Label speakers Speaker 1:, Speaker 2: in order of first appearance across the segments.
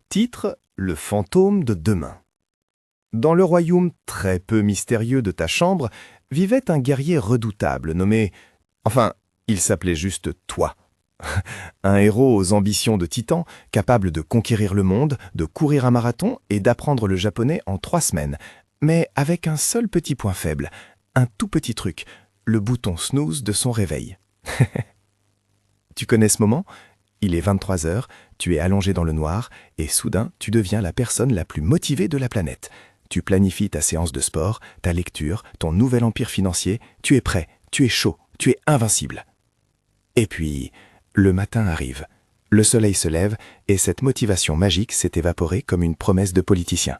Speaker 1: Titre: Le fantôme de demain. Dans le royaume très peu mystérieux de ta chambre vivait un guerrier redoutable nommé... Enfin, il s'appelait juste Toi. Un héros aux ambitions de titan, capable de conquérir le monde, de courir un marathon et d'apprendre le japonais en 3 semaines. Mais avec un seul petit point faible, un tout petit truc, le bouton snooze de son réveil. Tu connais ce moment ? Il est 23 heures, tu es allongé dans le noir et soudain, tu deviens la personne la plus motivée de la planète. Tu planifies ta séance de sport, ta lecture, ton nouvel empire financier, tu es prêt, tu es chaud, tu es invincible. Et puis, le matin arrive, le soleil se lève et cette motivation magique s'est évaporée comme une promesse de politicien.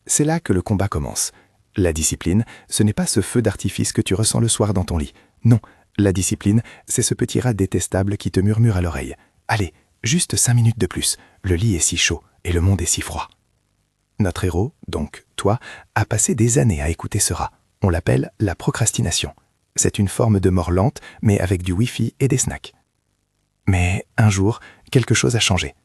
Speaker 1: C'est là que le combat commence. La discipline, ce n'est pas ce feu d'artifice que tu ressens le soir dans ton lit. Non, la discipline, c'est ce petit rat détestable qui te murmure à l'oreille. Allez, juste 5 minutes de plus, le lit est si chaud et le monde est si froid. Notre héros, donc Toi, a passé des années à écouter ce rat. On l'appelle la procrastination. C'est une forme de mort lente, mais avec du Wi-Fi et des snacks. Mais un jour, quelque chose a changé.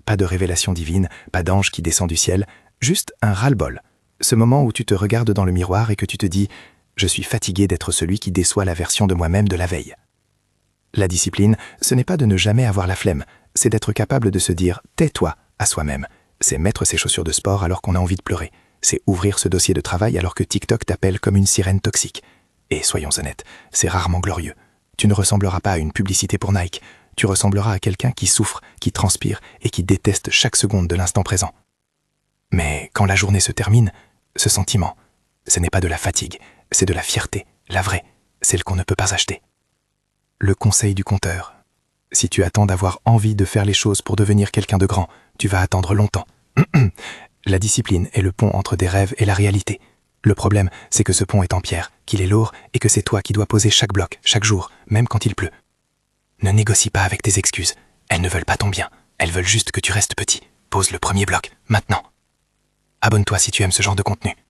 Speaker 1: Pas de révélation divine, pas d'ange qui descend du ciel, juste un ras-le-bol. Ce moment où tu te regardes dans le miroir et que tu te dis « Je suis fatigué d'être celui qui déçoit la version de moi-même de la veille ». La discipline, ce n'est pas de ne jamais avoir la flemme, c'est d'être capable de se dire « tais-toi » à soi-même. C'est mettre ses chaussures de sport alors qu'on a envie de pleurer. C'est ouvrir ce dossier de travail alors que TikTok t'appelle comme une sirène toxique. Et soyons honnêtes, c'est rarement glorieux. Tu ne ressembleras pas à une publicité pour Nike. Tu ressembleras à quelqu'un qui souffre, qui transpire et qui déteste chaque seconde de l'instant présent. Mais quand la journée se termine, ce sentiment, ce n'est pas de la fatigue, c'est de la fierté, la vraie, celle qu'on ne peut pas acheter. Le conseil du conteur. Si tu attends d'avoir envie de faire les choses pour devenir quelqu'un de grand, tu vas attendre longtemps. La discipline est le pont entre des rêves et la réalité. Le problème, c'est que ce pont est en pierre, qu'il est lourd et que c'est toi qui dois poser chaque bloc, chaque jour, même quand il pleut. Ne négocie pas avec tes excuses. Elles ne veulent pas ton bien. Elles veulent juste que tu restes petit. Pose le premier bloc, maintenant. Abonne-toi si tu aimes ce genre de contenu.